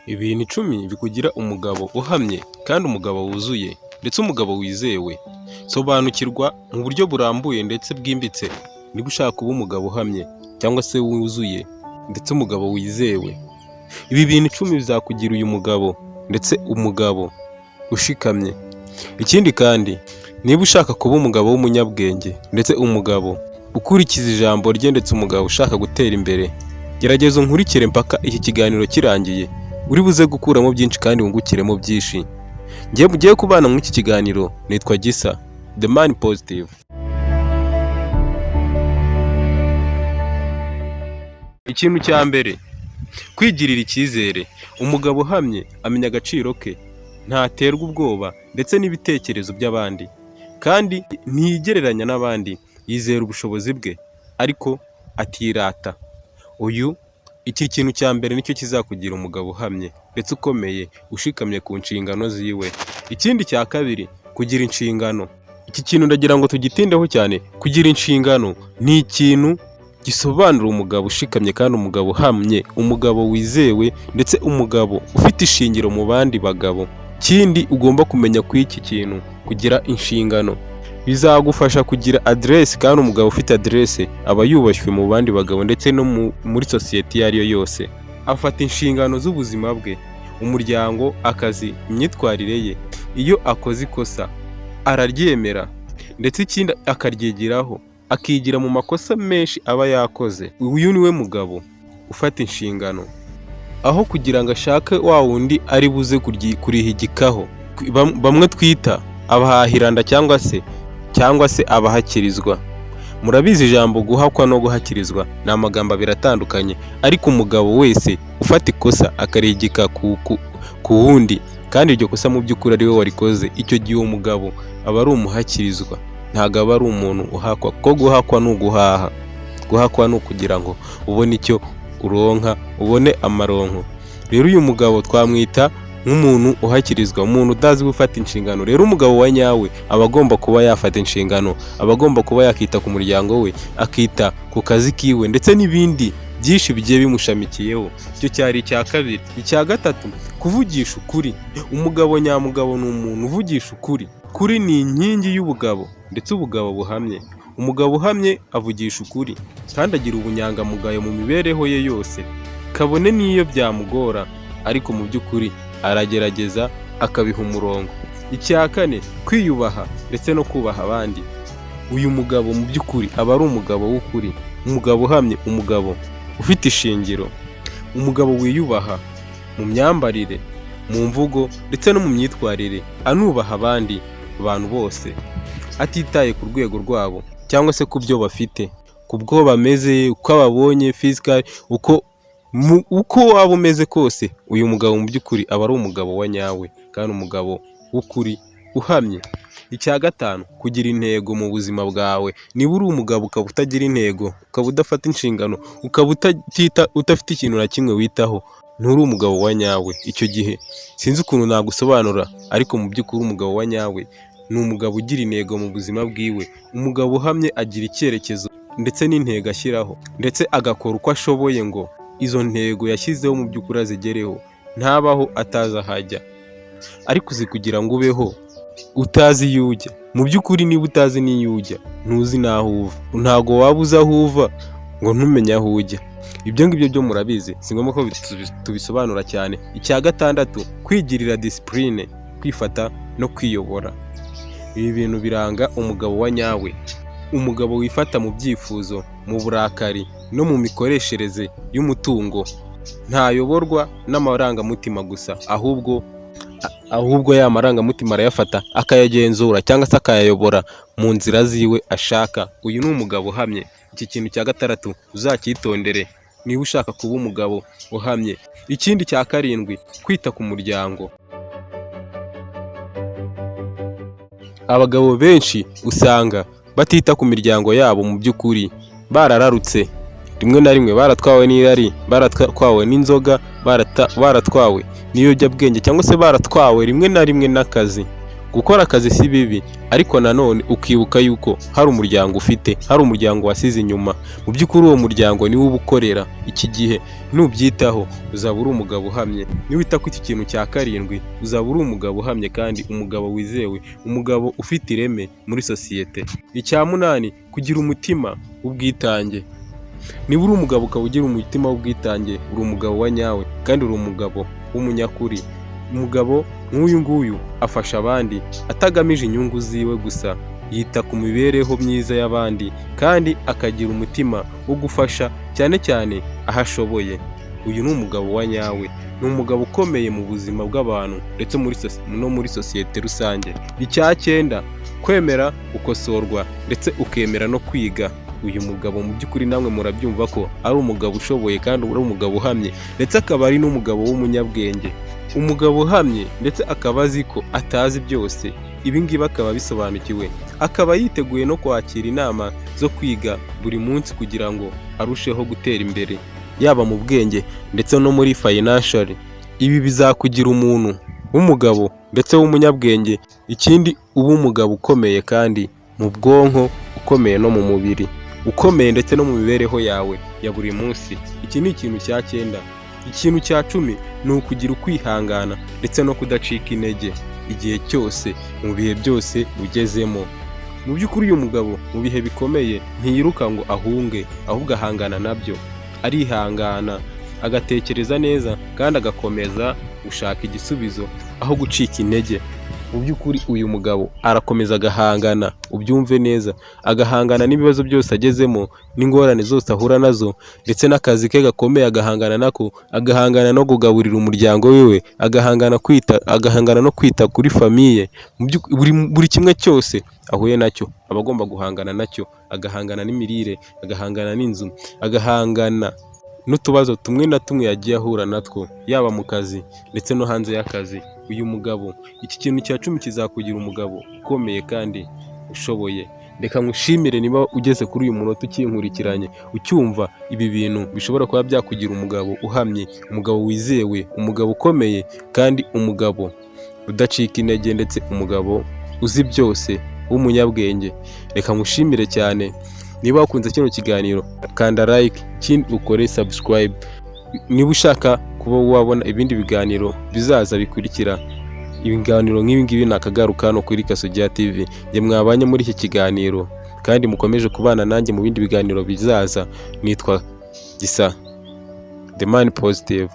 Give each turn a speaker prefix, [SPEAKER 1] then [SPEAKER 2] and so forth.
[SPEAKER 1] Ibintu 10 bikugira umugabo uhamye kandi umugabo wuzuye ndetse umugabo wizewe. Sobanukirwa mu buryo burambuye ndetse bwimbitse niba ushaka kuba umugabo uhamye cyangwa se wuzuye ndetse umugabo wizewe. Ibi bintu 10 bizakugira uyu mugabo ndetse umugabo ushikamye. Ikindi kandi niba ushaka kuba umugabo w'umunyabwenge ndetse umugabo ukurikiza ijambo rye ndetse umugabo ushaka gutera imbere, gerageza unkurikire mpaka iki kiganiro kirangiye. Uri buze gukuramo byinshi kandi wungukiremo byinshi. Ngiye mugiye kubana muri iki kiganiro nitwa Gisa, The Man Positive. Ikintu cya mbere, kwigirira icyizere. Umugabo uhamye amenya agaciro ke, ntaterwa ubwoba ndetse n'ibitekerezo by'abandi, kandi ntiyigereranya n'abandi. Yizera ubushobozi bwe ariko atirata. Iki kintu cya mbere nicyo kizakugira umugabo uhamye ndetse ukomeye, ushikamye ku nshingano ziwe. Ikindi cya kabiri, kugira inshingano. Iki kintu ndagira ngo tugitindeho cyane. Kugira inshingano ni ikintu gisobanura umugabo ushikamye kandi umugabo uhamye, umugabo wizewe ndetse umugabo ufite ishingiro mu bandi bagabo. Ikindi ugomba kumenya ku iki kintu, kugira inshingano bizagufasha kugira address, kandi umugabo ufite address aba yubashywe mu bandi bagabo ndetse no muri sosiyete iyo ari yo yose. Afata inshingano z'ubuzima bwe, umuryango, akazi, imyitwarire ye. Iyo akoze ikosa araryemera ndetse ikindi akaryigiraho, akigira mu makosa menshi aba yakoze. Uyu niwe mugabo ufata inshingano, aho kugira ngo ashake wa wundi ari buze kurihigikaho, bamwe twita abahahiranda cyangwa se abahakirizwa. Murabizi ijambo guhakwa no guhakirizwa ni amagambo abiri atandukanye, ariko umugabo wese ufata ikosa akarigika ku wundi kandi iryo kosa mu by'ukuri ari we warikoze, icyo gihe uwo mugabo aba ari umuhakirizwa, ntabwo aba ari umuntu uhakwa. Ko guhakwa ni uguhaha, guhakwa ni ukugira ngo ubone icyo uronka, ubone amaronko. Rero uyu mugabo twamwita nk'umuntu uhakirizwa, umuntu utazi gufata inshingano. Rero umugabo wa nyawe aba agomba kuba yafata inshingano, aba agomba kuba yakita ku muryango we, akita ku kazi kiwe ndetse n'ibindi byinshi bigiye bimushamikiyeho. Icyo cyari icya kabiri. Icya gatatu, kuvugisha ukuri. Umugabo nyamugabo ni umuntu uvugisha ukuri. Ukuri ni inkingi y'ubugabo ndetse ubugabo buhamye. Umugabo uhamye avugisha ukuri kandi agira ubunyangamugayo mu mibereho ye yose, kabone n'iyo byamugora, ariko mu by'ukuri aragerageza akabiha umurongo. Icya kane, kwiyubaha ndetse no kubaha abandi. Uyu mugabo mu by'ukuri aba ari umugabo w'ukuri, umugabo uhamye, umugabo ufite ishingiro, umugabo wiyubaha mu myambarire, mu mvugo ndetse no mu myitwarire, anubaha abandi bantu bose, atitaye ku rwego rwabo cyangwa se ku byo bafite, ku bwo bameze, uko ababonye physical, uko waba umeze kose. Uyu mugabo mu by'ukuri aba ari umugabo wa nyawe kandi umugabo w'ukuri uhamye. Icya gatanu, kugira intego mu buzima bwawe. Niba uri umugabo ukaba utagira intego, ukaba udafata inshingano, ukaba udafite ikintu na kimwe witaho, nturi umugabo wa nyawe. Icyo gihe sinzi ukuntu nagusobanura, ariko mu by'ukuri umugabo wa nyawe ni umugabo ugira intego mu buzima bwiwe. Umugabo uhamye agira icyerekezo ndetse n'intego ashyiraho, ndetse agakora uko ashoboye ngo izo ntego yashyizeho mu by'ukuri azigereho. Ntabaho atazi ahajya, ariko uzi kugira ngo ubeho utazi iyo ujya. Mu by'ukuri niba utazi n'iyo ujya, ntuzi n'aho uva. Ntago waba uzi aho uva ngo ntumenye aho ujya. Ibyo ngibyo byo murabizi, si ngombwa ko tubisobanura cyane. Icya gatandatu, kwigirira discipline, kwifata no kwiyobora. Ibi bintu biranga umugabo wa nyawe, umugabo wifata mu byifuzo, mu burakari no mu mikoreshereze y'umutungo. Ntayoborwa n'amarangamutima gusa, ahubwo ya marangamutima arayafata akayagenzura cyangwa se akayayobora mu nzira ziwe ashaka. Uyu ni umugabo uhamye. Iki kintu cya gatandatu uzacyitondere niba ushaka kuba umugabo uhamye. Ikindi cya karindwi, kwita ku muryango. Abagabo benshi usanga batita ku miryango yabo, mu by'ukuri barararutse. Rimwe na rimwe baratwawe n'irari, baratwawe n'inzoga, baratwawe n'ibiyobyabwenge cyangwa se baratwawe rimwe na rimwe n'akazi. gukora akazi si bibi, ariko nanone ukibuka yuko hari umuryango ufite, hari umuryango wasize inyuma. Mu by'ukuri uwo muryango niwo uba ukorera. Iki gihe nubyitaho uzaba uri umugabo uhamye. Niwita ku iki kintu cya karindwi uzaba uri umugabo uhamye kandi umugabo wizewe, umugabo ufite ireme muri sosiyete. Icya munani, kugira umutima w'ubwitange. Niba uri umugabo ukaba ugira umutima w'ubwitange, uri umugabo wa nyawe kandi uri umugabo w'umunyakuri. Umugabo nk'uyu nguyu afasha abandi atagamije inyungu ziwe gusa, yita ku mibereho myiza y'abandi kandi akagira umutima wo gufasha cyane cyane aho ashoboye. Uyu ni umugabo wa nyawe, ni umugabo ukomeye mu buzima bw'abantu ndetse no muri sosiyete rusange. Icya cyenda, kwemera gukosorwa ndetse ukemera no kwiga. Uyu mugabo mu by'ukuri namwe murabyumva ko ari umugabo ushoboye kandi ari umugabo uhamye ndetse akaba ari n'umugabo w'umunyabwenge. Umugabo uhamye ndetse akaba azi ko atazi byose, ibi ngibi akaba abisobanukiwe, akaba yiteguye no kwakira inama zo kwiga buri munsi kugira ngo arusheho gutera imbere, yaba mu bwenge ndetse no muri financial. Ibi bizakugira umuntu w'umugabo ndetse w'umunyabwenge, ikindi uba umugabo ukomeye kandi mu bwonko, ukomeye no mu mubiri, ukomeye ndetse no mu mibereho yawe ya buri munsi. Iki ni ikintu cya cyenda. Ikintu cya cumi ni ukugira ukwihangana ndetse no kudacika intege igihe cyose, mu bihe byose ugezemo. Mu by'ukuri uyu mugabo mu bihe bikomeye ntiyiruka ngo ahunge, ahubwo ahangana nabyo, arihangana agatekereza neza kandi agakomeza gushaka igisubizo aho gucika intege. Mu by'ukuri uyu mugabo arakomeza agahangana, ubyumve neza, agahangana n'ibibazo byose agezemo n'ingorane zose ahura nazo ndetse n'akazi ke gakomeye agahangana nako, agahangana no kugaburira umuryango wiwe, agahangana no kwita kuri famiye. Buri kimwe cyose ahuye nacyo aba agomba guhangana nacyo, agahangana n'imirire, agahangana n'inzu, agahangana n'utubazo tumwe na tumwe yagiye ahura natwo, yaba mu kazi ndetse no hanze y'akazi. Uyu mugabo, iki kintu cya cumi kizakugira umugabo ukomeye kandi ushoboye. Reka nkushimire niba ugeze kuri uyu munota ukinkurikiranye, ucyumva ibi bintu bishobora kuba byakugira umugabo uhamye, umugabo wizewe, umugabo ukomeye kandi umugabo udacika intege ndetse umugabo uzi byose w'umunyabwenge. Reka nkushimire cyane. Niba wakunze kino kiganiro kanda like, ikindi ukore subscribe. Niba ushaka kuba wabona ibindi biganiro bizaza bikurikira, ibiganiro nk'ibi ngibi nakagaruka hano kuri Kasogia TV. Njye mwabanye muri iki kiganiro kandi mukomeje kubana nanjye mu bindi biganiro bizaza. Nitwa Gisa, The Man Positive.